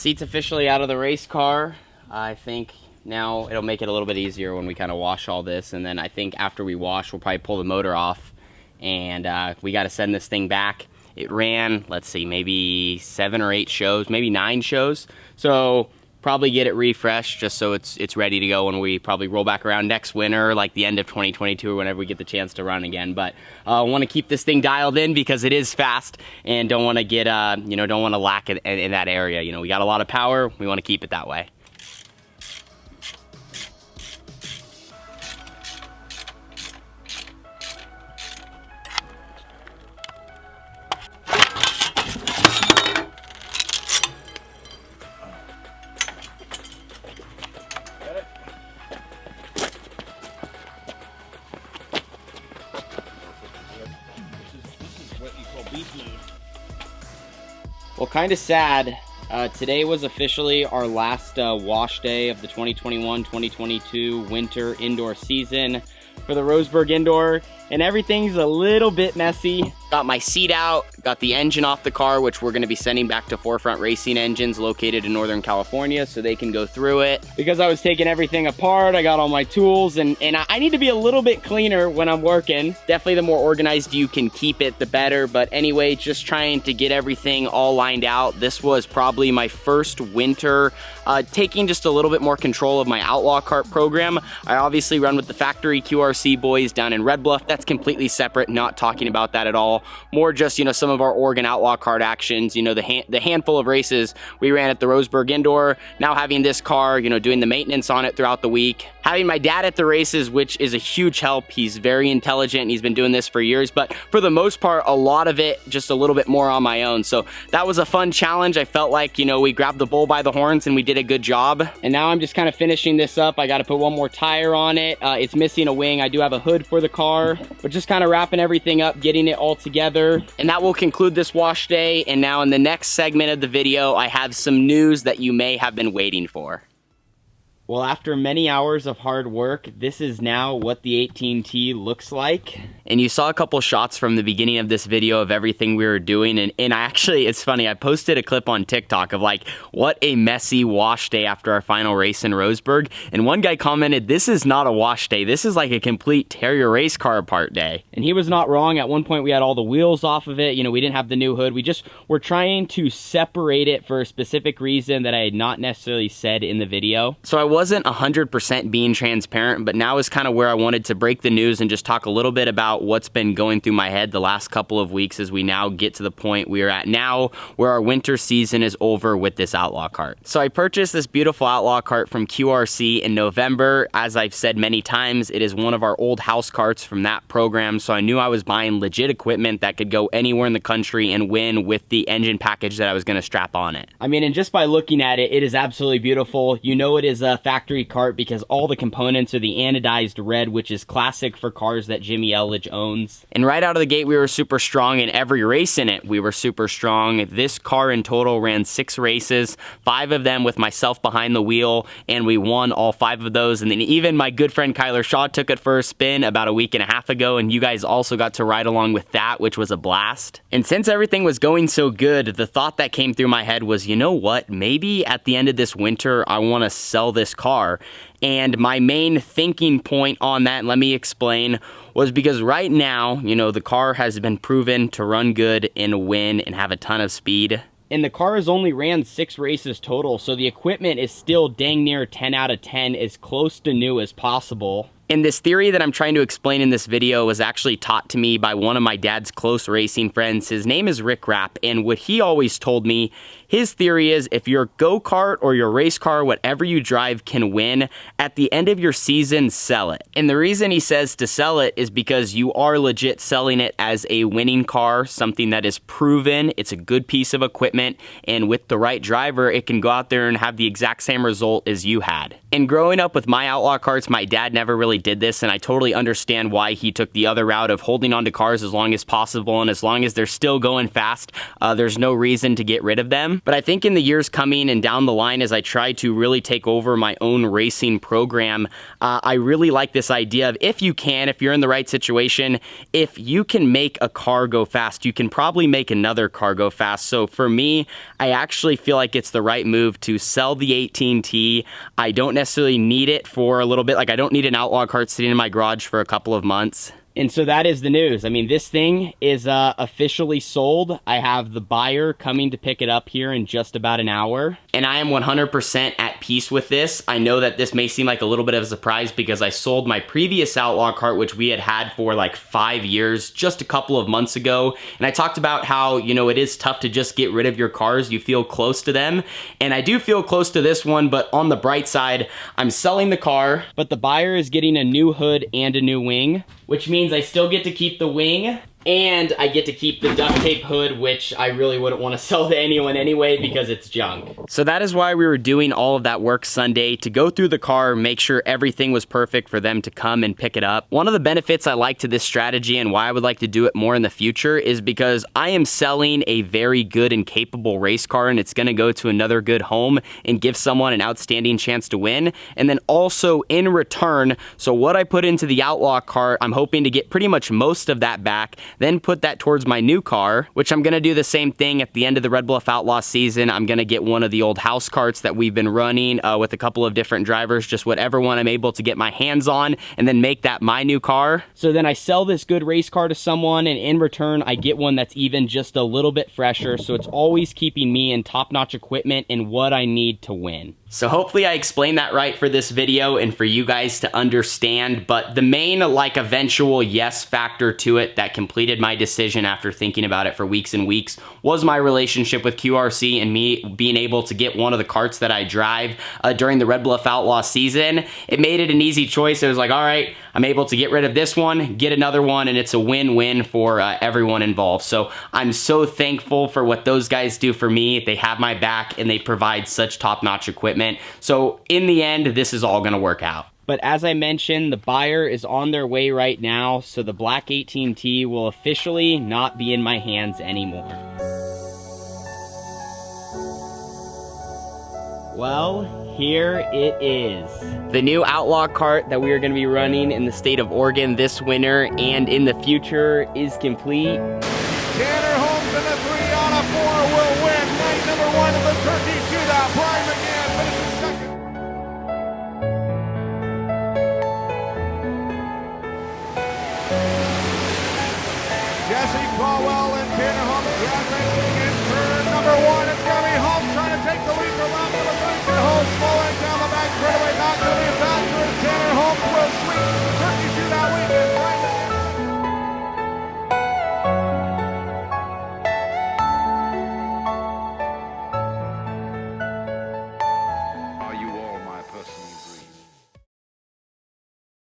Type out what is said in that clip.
Seat's officially out of the race car. I think now it'll make it a little bit easier when we kind of wash all this, and then I think after we wash, we'll probably pull the motor off, and we got to send this thing back. It ran, let's see, maybe 7 or 8 shows, maybe 9 shows. So probably get it refreshed just so it's ready to go when we probably roll back around next winter, like the end of 2022 or whenever we get the chance to run again. But I want to keep this thing dialed in because it is fast, and don't want to get don't want to lack it in that area. You know, we got a lot of power. We want to keep it that way. Well, kind of sad. Today was officially our last wash day of the 2021-2022 winter indoor season for the Roseburg Indoor, and everything's a little bit messy. Got my seat out, got the engine off the car, which we're gonna be sending back to Forefront Racing Engines located in Northern California so they can go through it. Because I was taking everything apart, I got all my tools, and I need to be a little bit cleaner when I'm working. Definitely the more organized you can keep it, the better. But anyway, just trying to get everything all lined out. This was probably my first winter taking just a little bit more control of my Outlaw Kart program. I obviously run with the factory QRC boys down in Red Bluff. That's completely separate, not talking about that at all. More just, you know, some of our Oregon Outlaw Kart actions, you know, the handful of races we ran at the Roseburg Indoor. Now having this car, you know, doing the maintenance on it throughout the week. Having my dad at the races, which is a huge help. He's very intelligent and he's been doing this for years, but for the most part, a lot of it just a little bit more on my own. So that was a fun challenge. I felt like, you know, we grabbed the bull by the horns and we did a good job. And now I'm just kind of finishing this up. I got to put one more tire on it. It's missing a wing. I do have a hood for the car, but just kind of wrapping everything up, getting it all together. And that will conclude this wash day. And now in the next segment of the video, I have some news that you may have been waiting for. Well, after many hours of hard work, this is now what the 18T looks like. And you saw a couple shots from the beginning of this video of everything we were doing. And I actually, it's funny, I posted a clip on TikTok of like, what a messy wash day after our final race in Roseburg. And one guy commented, this is not a wash day. This is like a complete tear your race car apart day. And he was not wrong. At one point, we had all the wheels off of it. You know, we didn't have the new hood. We just were trying to separate it for a specific reason that I had not necessarily said in the video. So I wasn't 100% being transparent, but now is kind of where I wanted to break the news and just talk a little bit about what's been going through my head the last couple of weeks as we now get to the point we are at now where our winter season is over with this Outlaw Kart. So I purchased this beautiful Outlaw Kart from QRC in November. As I've said many times, it is one of our old house carts from that program, so I knew I was buying legit equipment that could go anywhere in the country and win with the engine package that I was going to strap on it. I mean, and just by looking at it, it is absolutely beautiful. You know it is a factory cart because all the components are the anodized red, which is classic for cars that Jimmy Elledge owns. And right out of the gate, we were super strong. In every race in it, we were super strong. This car in total ran 6 races, 5 of them with myself behind the wheel, and we won all 5 of those. And then even my good friend Kyler Shaw took it for a spin about a week and a half ago, and you guys also got to ride along with that, which was a blast. And since everything was going so good, the thought that came through my head was, you know what, maybe at the end of this winter, I want to sell this car. And my main thinking point on that, let me explain, was because right now, you know, the car has been proven to run good and win and have a ton of speed. And the car has only ran 6 races total, so the equipment is still dang near 10 out of 10, as close to new as possible. And this theory that I'm trying to explain in this video was actually taught to me by one of my dad's close racing friends. His name is Rick Rapp, and what he always told me, his theory is if your go-kart or your race car, whatever you drive, can win, at the end of your season, sell it. And the reason he says to sell it is because you are legit selling it as a winning car, something that is proven, it's a good piece of equipment, and with the right driver, it can go out there and have the exact same result as you had. And growing up with my outlaw karts, my dad never really did this, and I totally understand why he took the other route of holding on to cars as long as possible, and as long as they're still going fast, there's no reason to get rid of them. But I think in the years coming and down the line, as I try to really take over my own racing program, I really like this idea of if you're in the right situation, if you can make a car go fast, you can probably make another car go fast. So for me, I actually feel like it's the right move to sell the 18T. I don't necessarily need it for a little bit. Like, I don't need an outlaw kart sitting in my garage for a couple of months. And so that is the news. I mean, this thing is officially sold. I have the buyer coming to pick it up here in just about an hour. And I am 100% at peace with this. I know that this may seem like a little bit of a surprise because I sold my previous outlaw kart, which we had had for like 5 years, just a couple of months ago. And I talked about how, you know, it is tough to just get rid of your cars. You feel close to them. And I do feel close to this one, but on the bright side, I'm selling the car, but the buyer is getting a new hood and a new wing, which means I still get to keep the wing and I get to keep the duct tape hood, which I really wouldn't want to sell to anyone anyway because it's junk. So that is why we were doing all of that work Sunday, to go through the car, make sure everything was perfect for them to come and pick it up. One of the benefits I like to this strategy and why I would like to do it more in the future is because I am selling a very good and capable race car, and it's going to go to another good home and give someone an outstanding chance to win. And then also in return, so what I put into the outlaw cart, I'm hoping to get pretty much most of that back, then put that towards my new car, which I'm gonna do the same thing at the end of the Red Bluff Outlaw season. I'm gonna get one of the old house carts that we've been running with a couple of different drivers, just whatever one I'm able to get my hands on, and then make that my new car. So then I sell this good race car to someone, and in return, I get one that's even just a little bit fresher, so it's always keeping me in top-notch equipment and what I need to win. So hopefully I explained that right for this video and for you guys to understand, but the main like eventual yes factor to it that completed my decision after thinking about it for weeks and weeks was my relationship with QRC and me being able to get one of the karts that I drive during the Red Bluff Outlaw season. It made it an easy choice. It was like, all right, I'm able to get rid of this one, get another one, and it's a win-win for everyone involved. So I'm so thankful for what those guys do for me. They have my back and they provide such top-notch equipment. So in the end, this is all gonna work out. But as I mentioned, the buyer is on their way right now, so the black 18T will officially not be in my hands anymore. Well, here it is. The new outlaw kart that we are gonna be running in the state of Oregon this winter and in the future is complete. Tanner Holmes in the 3 on a 4 will win night number 1 of the